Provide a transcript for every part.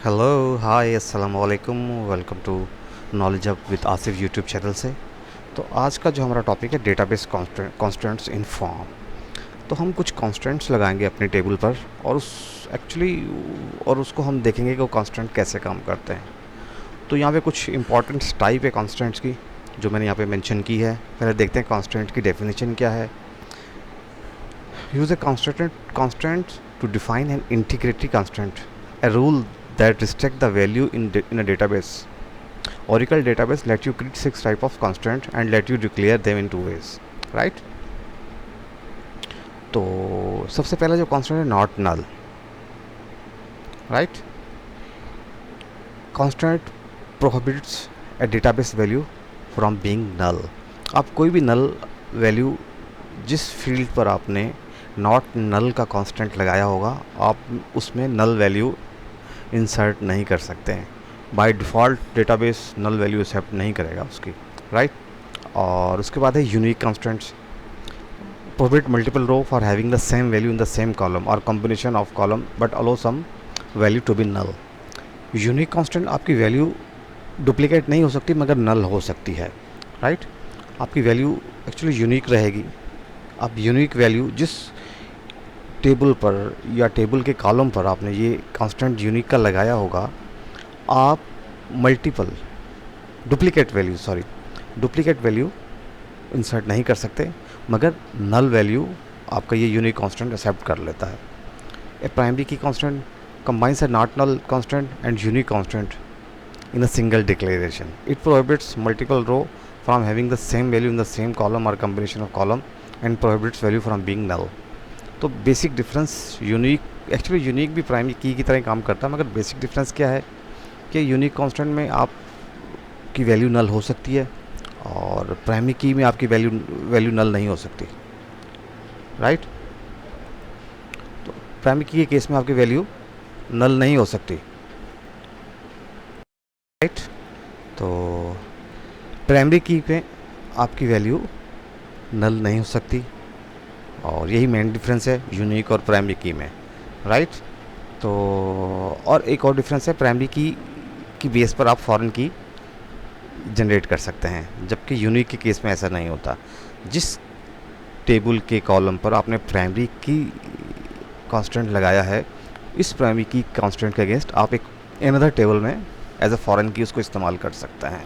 Hello hi अस्सलाम वालेकुम। Welcome to knowledge hub with Asif YouTube channel से। तो आज का जो हमारा टॉपिक है डेटाबेस कॉन्स्टेंट्स इन फॉर्म। तो हम कुछ कॉन्स्टेंट्स लगाएंगे अपने टेबल पर और उसको हम देखेंगे कि वो कॉन्स्टेंट कैसे काम करते हैं। तो यहाँ पे कुछ इंपॉर्टेंट टाइप है कॉन्स्टेंट्स की जो मैंने यहाँ पे मेंशन की है। पहले देखते हैं कॉन्स्टेंट की डेफिनेशन क्या है। Use A constant to define an integrity constant, a rule that restrict the value in a database. Oracle database let you create 6 type of constant and let you declare them in 2 ways, right? तो सबसे पहला जो constant है not null, right. constant prohibits a database value from being null. आप कोई भी null value जिस field पर आपने नॉट नल का कांस्टेंट लगाया होगा आप उसमें नल वैल्यू इंसर्ट नहीं कर सकते हैं। By default database null value accept नहीं करेगा उसकी, राइट। और उसके बाद है unique constraints. Prohibit multiple row for having the same value in the same column or combination of column but allow some value to be null. Unique constraint आपकी value duplicate नहीं हो सकती मगर नल हो सकती है, राइट। आपकी वैल्यू एक्चुअली यूनिक रहेगी। आप यूनिक वैल्यू जिस टेबल पर या टेबल के कॉलम पर आपने ये कांस्टेंट यूनिक का लगाया होगा आप मल्टीपल डुप्लीकेट वैल्यू इंसर्ट नहीं कर सकते मगर नल वैल्यू आपका ये यूनिक कांस्टेंट एक्सेप्ट कर लेता है। ए प्राइमरी की constant combines a not null constant and unique constant in a single declaration. It prohibits multiple row from having the same value in the same column or combination of column and prohibits value from being null. तो basic difference actually unique भी primary की तरह काम करता है मगर basic difference क्या है कि यूनिक कांस्टेंट में आप की वैल्यू नल हो सकती है और प्राइमरी की में आपकी वैल्यू नल नहीं हो सकती, राइट। तो प्राइमरी की के केस में आपकी वैल्यू नल नहीं हो सकती, राइट। तो प्राइमरी की पे आपकी वैल्यू नल नहीं हो सकती और यही मेन डिफरेंस है यूनिक और प्राइमरी की में, राइट। तो और एक और डिफरेंस है प्राइमरी की बेस पर आप फॉरेन की जनरेट कर सकते हैं जबकि यूनिक के केस में ऐसा नहीं होता। जिस टेबल के कॉलम पर आपने प्राइमरी की कांस्टेंट लगाया है इस प्राइमरी की कांस्टेंट के अगेंस्ट आप एक अनदर टेबल में एज अ फॉरेन की उसको इस्तेमाल कर सकते हैं,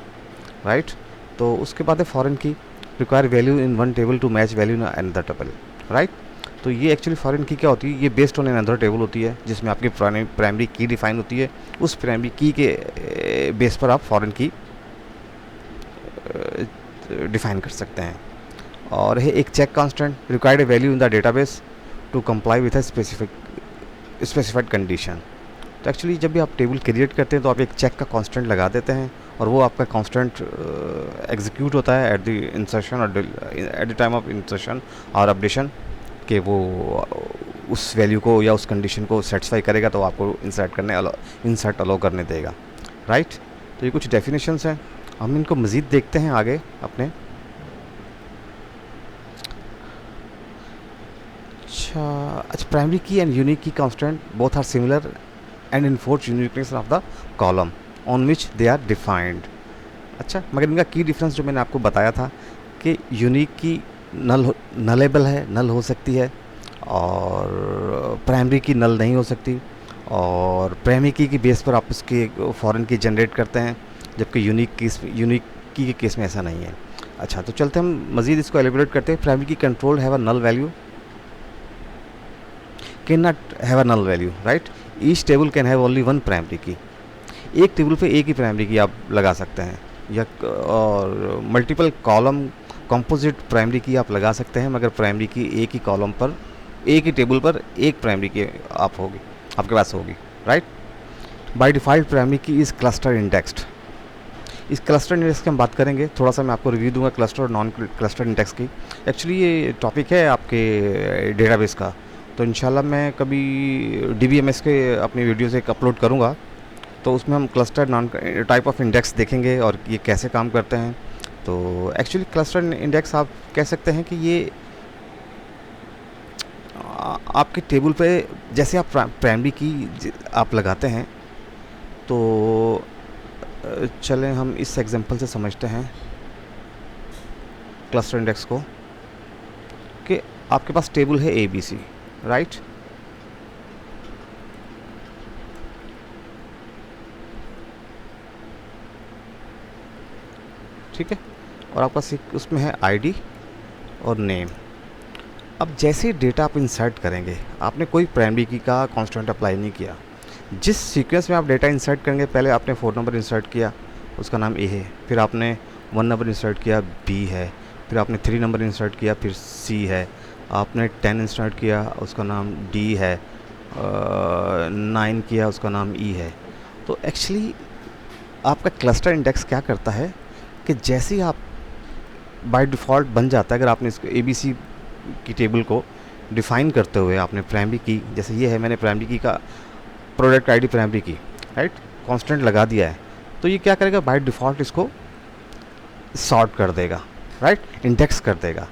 राइट। तो उसके बाद है foreign key require value in one table to match value in another table, right. तो ये एक्चुअली फॉरेन की क्या होती है, ये बेस्ड ऑन अनदर टेबल होती है जिसमें आपकी प्राइमरी की डिफाइन होती है। उस प्राइमरी की के बेस पर आप फॉरेन की डिफाइन कर सकते हैं। और है एक check constant required value in the database to comply with a specified condition. तो एक्चुअली जब भी आप टेबल क्रिएट करते हैं तो आप एक चेक का कांस्टेंट लगा देते हैं और वो आपका कांस्टेंट एग्जीक्यूट होता है एट द इंसर्शन और at the time of insertion और अपडेशन कि वो उस वैल्यू को या उस कंडीशन को सेटिस्फाई करेगा तो आपको इंसर्ट अलो करने देगा, राइट। तो ये कुछ डेफिनेशंस हैं, हम इनको मज़ीद देखते हैं आगे अपने। अच्छा, primary key and unique key constant both are similar and enforce uniqueness of the column on which they are defined. अच्छा, मगर इनका की डिफरेंस जो मैंने आपको बताया था कि यूनिक की नलेबल है, नल हो सकती है और प्राइमरी की नल नहीं हो सकती और प्राइमरी की बेस पर आप उसकी फॉरेन की जनरेट करते हैं जबकि यूनिक की के केस में ऐसा नहीं है। अच्छा, तो चलते हम मज़ीद इसको एलिब्रेट करते हैं। Primary key control have a null value can not have a null value, right. Each table can have only one primary key. एक टेबल पे एक ही प्राइमरी की आप लगा सकते हैं या और मल्टीपल कॉलम कंपोजिट प्राइमरी की आप लगा सकते हैं मगर प्राइमरी की एक ही कॉलम पर एक ही टेबल पर एक प्राइमरी की आपके पास होगी, राइट। बाय डिफ़ॉल्ट प्राइमरी की इज़ क्लस्टर इंडेक्स्ड। इस क्लस्टर इंडेक्स की हम बात करेंगे, थोड़ा सा मैं आपको रिव्यू दूंगा क्लस्टर और नॉन क्लस्टर इंडेक्स की। एक्चुअली ये टॉपिक है आपके डेटाबेस का, तो इंशाल्लाह मैं कभी DBMS के अपनी वीडियोस एक अपलोड करूँगा तो उसमें हम cluster non type of index देखेंगे और ये कैसे काम करते हैं। तो एक्चुअली क्लस्टर इंडेक्स आप कह सकते हैं कि ये आपके टेबल पे जैसे आप प्राइमरी की आप लगाते हैं तो चलें हम इस एग्जांपल से समझते हैं क्लस्टर इंडेक्स को, कि आपके पास टेबल है ABC, राइट। ठीक है, और आपके पास एक उसमें है ID और नेम। अब जैसे डेटा आप इंसर्ट करेंगे, आपने कोई प्राइमरी की का कांस्टेंट अप्लाई नहीं किया। जिस सीक्वेंस में आप डेटा इंसर्ट करेंगे, पहले आपने 4 नंबर इंसर्ट किया, उसका नाम A है, फिर आपने 1 नंबर इंसर्ट किया, B है, फिर आपने 3 नंबर इंसर्ट किया, फिर C है, आपने 10 इंसर्ट किया, उसका नाम D है, 9 किया, उसका नाम E है। तो एक्चुअली आपका क्लस्टर इंडेक्स क्या करता है कि जैसे ही आप बाय डिफ़ॉल्ट बन जाता है, अगर आपने इसको ABC की टेबल को डिफ़ाइन करते हुए आपने प्राइमरी की, जैसे ये है, मैंने प्राइमरी की का प्रोडक्ट ID प्राइमरी की, राइट, कांस्टेंट लगा दिया है, तो ये क्या करेगा, बाय डिफ़ॉल्ट इसको सॉर्ट कर देगा, राइट, इंडेक्स कर देगा,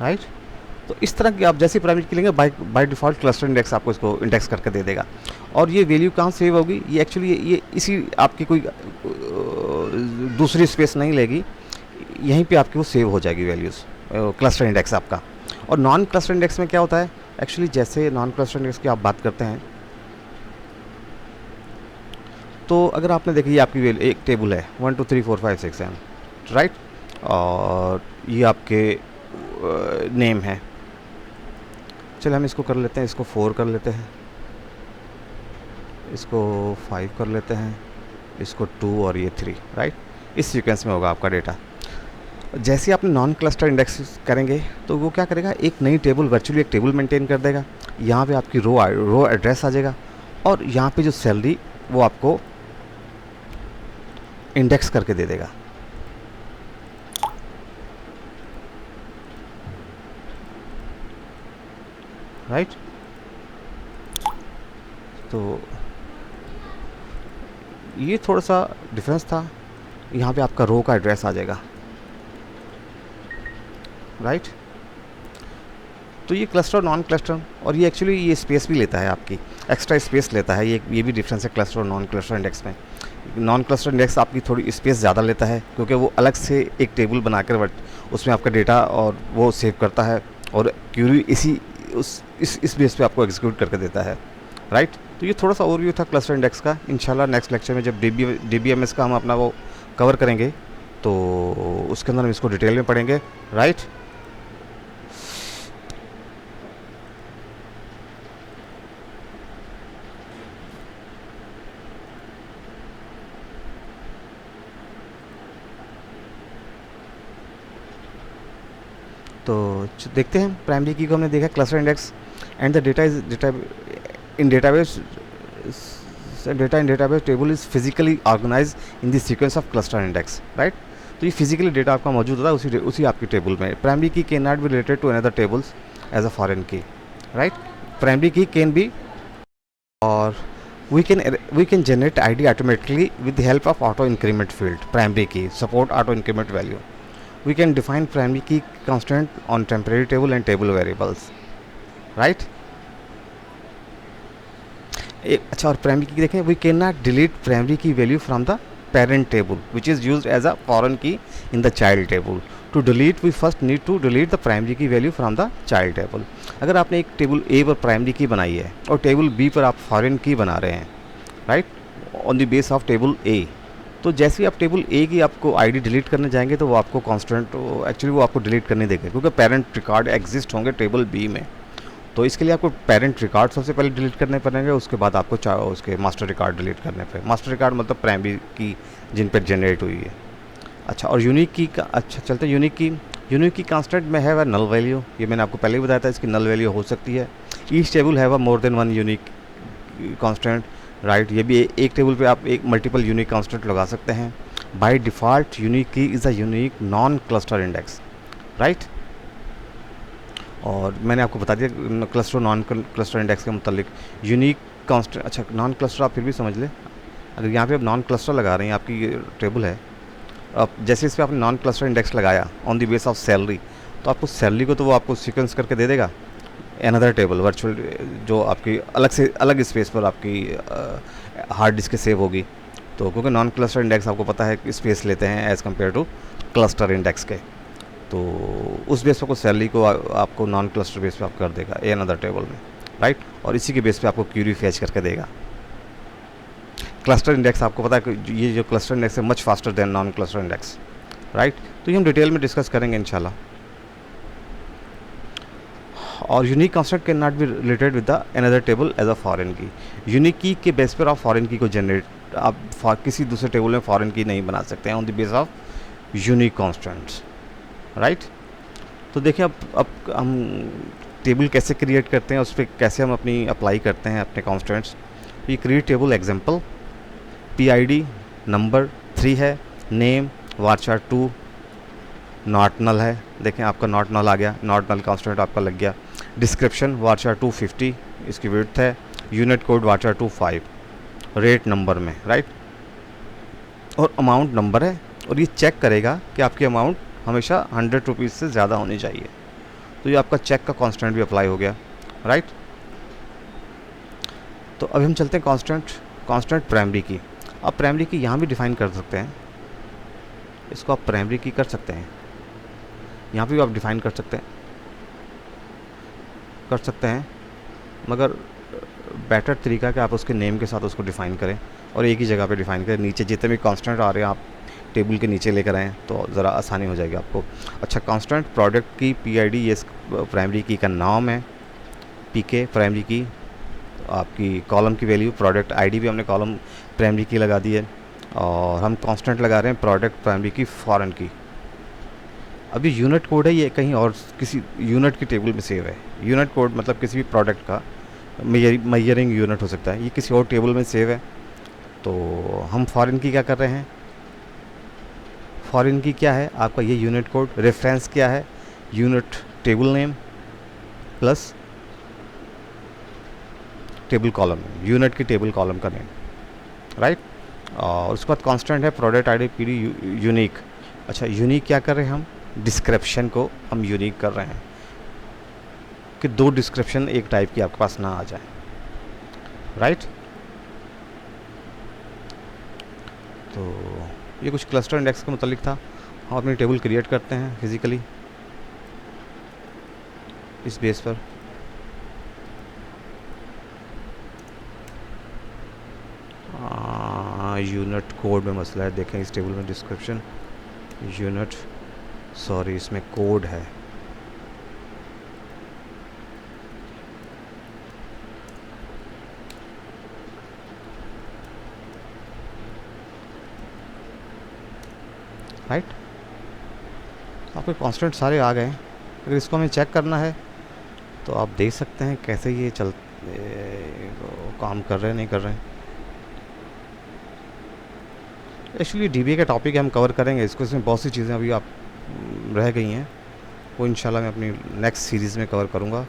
राइट। तो इस तरह की आप जैसी प्राइमरी की लेंगे, बाय डिफ़ॉल्ट क्लस्टर इंडेक्स आपको इसको इंडेक्स करके दे देगा। और ये वैल्यू कहाँ सेव होगी, ये एक्चुअली ये इसी आपकी कोई दूसरी स्पेस नहीं लेगी, यहीं पे आपकी वो सेव हो जाएगी वैल्यूज़, क्लस्टर इंडेक्स आपका। और नॉन क्लस्टर इंडेक्स में क्या होता है, एक्चुअली जैसे नॉन क्लस्टर इंडेक्स की आप बात करते हैं, तो अगर आपने देखी, ये आपकी एक टेबल है 1 2 3 4 5 6 7, राइट, और ये आपके नेम है। चलिए हम इसको कर लेते हैं, इसको 4 कर लेते हैं, इसको 5 कर लेते हैं, इसको 2 और ये 3, राइट। इस सीक्वेंस में होगा आपका डेटा। जैसे आपने नॉन क्लस्टर इंडेक्स करेंगे, तो वो क्या करेगा, एक नई टेबल, वर्चुअली एक टेबल मेंटेन कर देगा। यहाँ पे आपकी रो एड्रेस आ जाएगा, और यहाँ पे जो सैलरी वो आपको इंडेक्स करके दे देगा, राइट। तो ये थोड़ा सा डिफरेंस था, यहाँ पे आपका रो का एड्रेस आ जाएगा, राइट। तो ये क्लस्टर नॉन क्लस्टर, और ये एक्चुअली ये स्पेस भी लेता है, आपकी एक्स्ट्रा स्पेस लेता है, ये भी डिफरेंस है क्लस्टर और नॉन क्लस्टर इंडेक्स में। नॉन क्लस्टर इंडेक्स आपकी थोड़ी स्पेस ज़्यादा लेता है, क्योंकि वो अलग से एक टेबल बनाकर उसमें आपका डेटा और वो सेव करता है, और क्यूरी इस बेस पे आपको एग्जीक्यूट करके देता है, राइट। तो ये थोड़ा सा ओवरव्यू था क्लस्टर इंडेक्स का। इंशाल्लाह नेक्स्ट लेक्चर में जब DBMS का हम अपना वो कवर करेंगे, तो उसके अंदर हम इसको डिटेल में पढ़ेंगे, राइट। तो देखते हैं, प्राइमरी की को हमने देखा, cluster index and the data in database table is physically organise in the sequence of cluster index, right. तो ये फिजिकली डेटा आपका मौजूद होता है उसी आपकी टेबल में। Primary key can not be related to another tables as a foreign key, right. Primary key can be, और we can generate ID automatically with the help of auto increment field. Primary key support auto increment value. We can define primary key constant on temporary table and table variables, right. अच्छा, और primary की देखें, we cannot delete primary key value from the parent table which is used as a foreign key in the child table. To delete we first need to delete the primary key value from the child table. अगर आपने एक table A पर primary की बनाई है और table B पर आप फॉरेन की बना रहे हैं, right, on the base of table A, तो जैसे ही आप टेबल A की आपको ID डिलीट करने जाएंगे, तो वो आपको कांस्टेंट एक्चुअली वो आपको डिलीट करने देगा, क्योंकि पेरेंट रिकॉर्ड एग्जिस्ट होंगे टेबल B में। तो इसके लिए आपको पेरेंट रिकॉर्ड सबसे पहले डिलीट करने पड़ेंगे, उसके बाद आपको उसके मास्टर रिकॉर्ड डिलीट करने पे। मास्टर रिकॉर्ड मतलब प्राइमरी की जिन पर जनरेट हुई है। अच्छा, और यूनिक की का, अच्छा चलते हैं यूनिक की कांस्टेंट में है वह नल वैल्यू। ये मैंने आपको पहले ही बताया था, इसकी नल वैल्यू हो सकती है। ईच टेबल है वह more than one unique constant, right. ये भी एक टेबल पे आप एक मल्टीपल यूनिक कांस्टेंट लगा सकते हैं। बाय डिफ़ॉल्ट यूनिक की is a unique non cluster index, right. और मैंने आपको बता दिया क्लस्टर नॉन क्लस्टर इंडेक्स के मुतालिक यूनिक कांस्टेंट। अच्छा, नॉन क्लस्टर आप फिर भी समझ लें, अगर यहाँ पे आप नॉन क्लस्टर लगा रहे हैं, आपकी टेबल है, अब जैसे इस पर आपने नॉन क्लस्टर इंडेक्स लगाया on the base of salary, तो आपको सैलरी को तो वो आपको सीक्वेंस करके दे देगा, अनदर टेबल वर्चुअल, जो आपकी अलग से अलग स्पेस पर आपकी हार्ड डिस्क के सेव होगी। तो क्योंकि नॉन क्लस्टर इंडेक्स आपको पता है स्पेस लेते हैं as compare two cluster index के, तो उस बेस पर कुछ सैलरी को आपको नॉन क्लस्टर बेस पे आप कर देगा ए अनदर टेबल में, राइट। और इसी के बेस पे आपको क्यूरी फैच करके देगा। क्लस्टर इंडेक्स आपको पता है कि ये जो क्लस्टर इंडेक्स है much faster than non cluster index, right. तो ये हम डिटेल में डिस्कस करेंगे इंशाल्लाह। और unique constant can not be related with the another table as a foreign key. Unique key के बेस पर आप फॉरेन की को जनरेट आप किसी दूसरे टेबल में फॉरेन की नहीं बना सकते हैं on the base of unique constants, right. तो देखिए अब हम टेबल कैसे क्रिएट करते हैं, उस पर कैसे हम अपनी अप्लाई करते हैं अपने कांस्टेंट्स। ये create table example, PID number 3 है, नेम वारचार 2 नॉट नल है, देखें आपका नॉट नल आ गया, नॉट नल कांस्टेंट आपका लग गया। डिस्क्रिप्शन वारचार 250 इसकी विड्थ है, यूनिट कोड वारचार 25, रेट नंबर में, राइट। और अमाउंट नंबर है, और ये चेक करेगा कि आपकी अमाउंट हमेशा 100 रुपीज़ से ज़्यादा होनी चाहिए। तो ये आपका चेक का कांस्टेंट भी अप्लाई हो गया, राइट। तो अभी हम चलते हैं कांस्टेंट प्राइमरी की। आप प्राइमरी की यहाँ भी डिफ़ाइन कर सकते हैं, इसको आप प्राइमरी की कर सकते हैं, यहाँ भी आप डिफ़ाइन कर सकते हैं, मगर बेटर तरीका कि आप उसके नेम के साथ उसको डिफ़ाइन करें और एक ही जगह पे डिफ़ाइन करें। नीचे जितने भी कांस्टेंट आ रहे हैं आप टेबल के नीचे लेकर आएँ तो ज़रा आसानी हो जाएगी आपको। अच्छा, कांस्टेंट प्रोडक्ट की PID ये प्राइमरी की का नाम है, PK प्राइमरी की आपकी कॉलम की वैल्यू, प्रोडक्ट ID भी हमने कॉलम प्राइमरी की लगा दी है, और हम कांस्टेंट लगा रहे हैं प्रोडक्ट प्राइमरी की फॉरेन की। अभी यूनिट कोड है, ये कहीं और किसी यूनिट की टेबल में सेव है। यूनिट कोड मतलब किसी भी प्रोडक्ट का मेजरिंग यूनिट हो सकता है, ये किसी और टेबल में सेव है। तो हम फॉरेन की क्या कर रहे हैं, फॉरेन की क्या है आपका ये यूनिट कोड, रेफरेंस क्या है, unit table name plus table column, unit की टेबल कॉलम का नेम, राइट। और उसके बाद कांस्टेंट है प्रोडक्ट ID PD यूनिक। अच्छा, यूनिक क्या कर रहे हैं हम, डिस्क्रिप्शन को हम यूनिक कर रहे हैं कि 2 डिस्क्रिप्शन एक टाइप की आपके पास ना आ जाए, राइट। तो ये कुछ क्लस्टर इंडेक्स के मुतालिक था। हम अपनी टेबल क्रिएट करते हैं फिज़िकली इस बेस पर। यूनिट कोड में मसला है, देखें इस टेबल में डिस्क्रिप्शन यूनिट, सॉरी इसमें कोड है, राइट। आपके कांस्टेंट सारे आ गए। अगर इसको हमें चेक करना है तो आप देख सकते हैं कैसे ये काम कर रहे हैं नहीं कर रहे हैं। एक्चुअली DBA का टॉपिक हम कवर करेंगे, इसको इसमें बहुत सी चीज़ें अभी आप रह गई हैं, वो इंशाल्लाह मैं अपनी नेक्स्ट सीरीज़ में कवर करूँगा।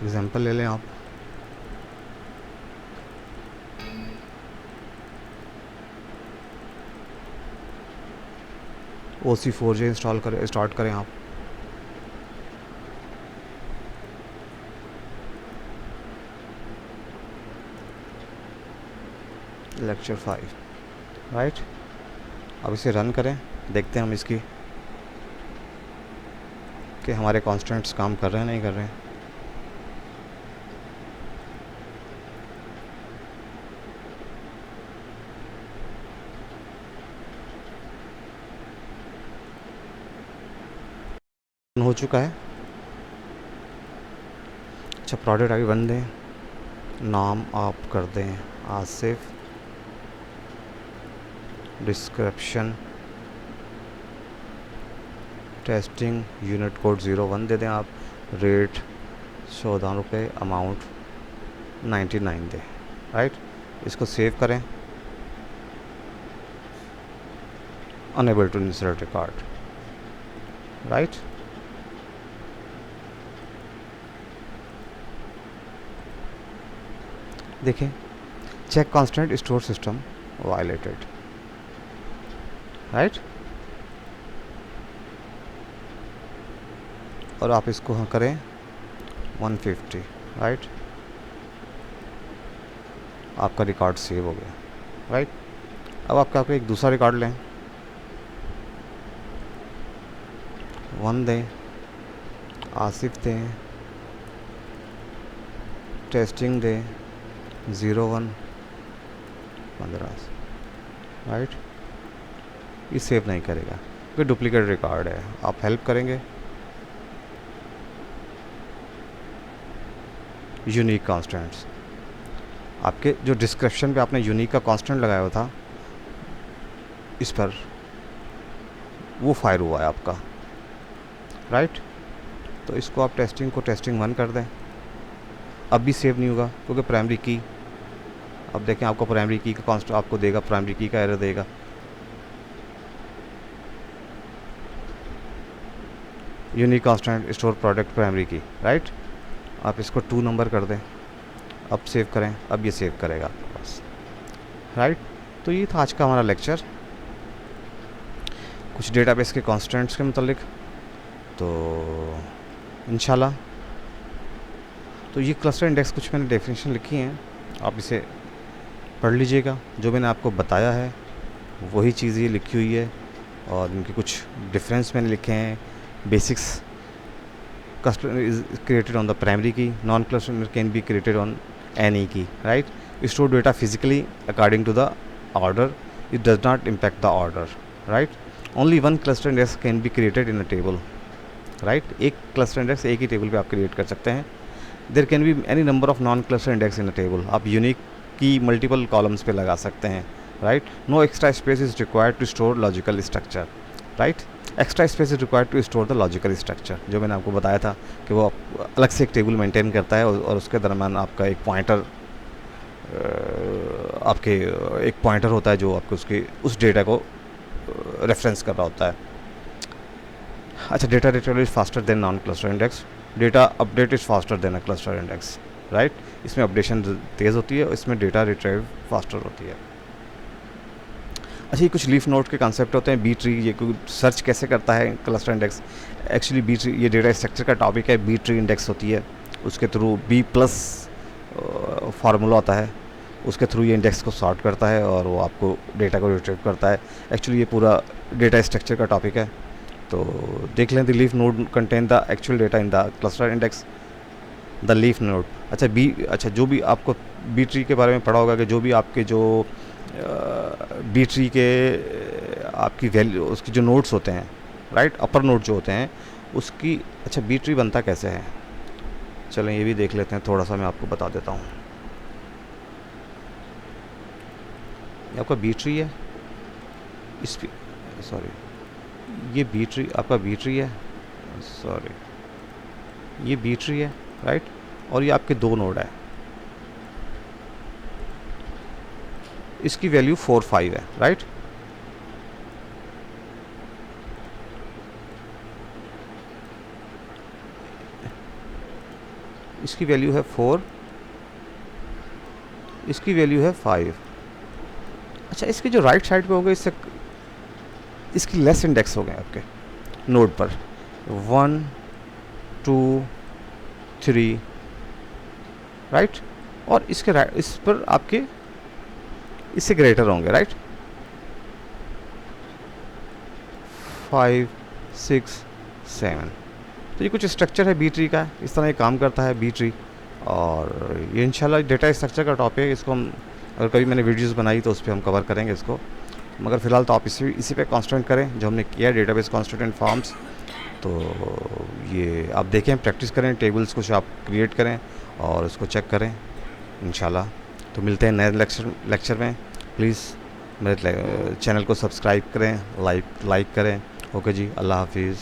एग्जांपल ले लें आप, OC4J स्टार्ट करें आप। Lecture 5, right. अब इसे रन करें, देखते हैं हम इसकी कि हमारे कांस्टेंट्स काम कर रहे हैं नहीं कर रहे हैं। हो चुका है। अच्छा, प्रोडक्ट आगे बन दें, नाम आप कर दें Asif, description testing, unit code 01 दे दें आप, रेट 14 रुपये, अमाउंट 99 दें, राइट। इसको सेव करें, unable to insert record, right. देखें, check constraint store system violated, right. और आप इसको हाँ करें 150, राइट। आपका रिकॉर्ड सेव हो गया, राइट। अब आपका एक दूसरा रिकॉर्ड लें, 1 दें, आसिफ दें, टेस्टिंग दें 01 15, राइट। ये सेव नहीं करेगा क्योंकि डुप्लीकेट रिकॉर्ड है। आप हेल्प करेंगे, यूनिक कांस्टेंट्स, आपके जो डिस्क्रिप्शन पे आपने यूनिक का कांस्टेंट लगाया हुआ था, इस पर वो फायर हुआ है आपका, राइट। तो इसको आप टेस्टिंग को टेस्टिंग 1 कर दें। अब भी सेव नहीं होगा क्योंकि प्राइमरी की, अब देखें आपको प्राइमरी की का कांस्टेंट आपको देगा, प्राइमरी की का एरर देगा। Unique constant store product primary की, राइट। आप इसको 2 नंबर कर दें, अब सेव करें, अब ये सेव करेगा आपके पास, राइट। तो ये था आज का हमारा लेक्चर, कुछ डेटाबेस के कांस्टेंट्स के मुतालिक। तो इंशाल्लाह तो ये क्लस्टर इंडेक्स कुछ मैंने डेफिनेशन लिखी हैं, आप इसे पढ़ लीजिएगा। जो मैंने आपको बताया है वही चीज़ ये लिखी हुई है, और इनके कुछ डिफरेंस मैंने लिखे हैं। Basics, cluster is created on the primary key, non-cluster can be created on any key, right. Store data physically according to the order, it does not impact the order, right. Only one cluster index can be created in a table, right. एक cluster index एक ही table पे आप create कर सकते हैं। there can be any number of non-cluster index in a table, आप unique की multiple columns पे लगा सकते हैं, right. no extra space is required to store logical structure, right. Extra space is required to store the logical structure, जो मैंने आपको बताया था कि वो अलग से एक टेबल मेंटेन करता है, और उसके दरम्यान आपका एक पॉइंटर, आपके एक पॉइंटर होता है जो आपको उसके उस डेटा को रेफरेंस कर रहा होता है। अच्छा, data retrieval is faster than non cluster index, data update is faster than a cluster index, right. इसमें अपडेशन तेज़ होती है और इसमें डेटा रिट्रीव फास्टर होती है। अच्छा, ये कुछ लीफ नोड के कॉन्सेप्ट होते हैं। बी ट्री, ये सर्च कैसे करता है cluster index, actually B tree ये डेटा स्ट्रक्चर का टॉपिक है। बी ट्री इंडेक्स होती है, उसके थ्रू बी प्लस फार्मूला होता है, उसके थ्रू ये इंडेक्स को सॉर्ट करता है और वो आपको डेटा को रिट्रीव करता है। एक्चुअली ये पूरा डेटा स्ट्रक्चर का टॉपिक है, तो देख लें। The leaf node contain the actual data in the cluster index, the leaf node. अच्छा, जो भी आपको बी ट्री के बारे में पढ़ा होगा कि जो भी आपके जो बी ट्री के आपकी वैल्यू, उसकी जो नोड्स होते हैं, राइट, अपर नोड जो होते हैं उसकी। अच्छा, बी ट्री बनता कैसे है, चलें ये भी देख लेते हैं, थोड़ा सा मैं आपको बता देता हूँ। ये आपका बी ट्री है, इस सॉरी, ये बी ट्री आपका बी ट्री है, सॉरी, ये बी ट्री है, राइट। और ये आपके 2 नोड है, इसकी वैल्यू 4 5 है, राइट। इसकी वैल्यू है 4, इसकी वैल्यू है 5। अच्छा, इसके जो राइट साइड पे होंगे इससे इसकी लेस इंडेक्स हो गए आपके नोड पर 1 2 3, राइट। और इसके राइट, इस पर आपके इससे ग्रेटर होंगे, राइट, 5 6 7। तो ये कुछ स्ट्रक्चर है बी ट्री का, इस तरह ये काम करता है बी ट्री। और ये इंशाल्लाह डेटा स्ट्रक्चर का टॉपिक है, इसको हम अगर कभी मैंने वीडियोस बनाई तो उस पर हम कवर करेंगे इसको, मगर फ़िलहाल तो आप इसी पे कॉन्सेंट्रेट करें जो हमने किया, डेटाबेस कॉन्स्टिट्यूएंट फॉर्म्स। तो ये आप देखें, प्रैक्टिस करें, टेबल्स कुछ आप क्रिएट करें और उसको चेक करें इंशाल्लाह। तो मिलते हैं नए लेक्चर में। प्लीज़ मेरे चैनल को सब्सक्राइब करें, लाइक करें। ओके जी, अल्लाह हाफिज़।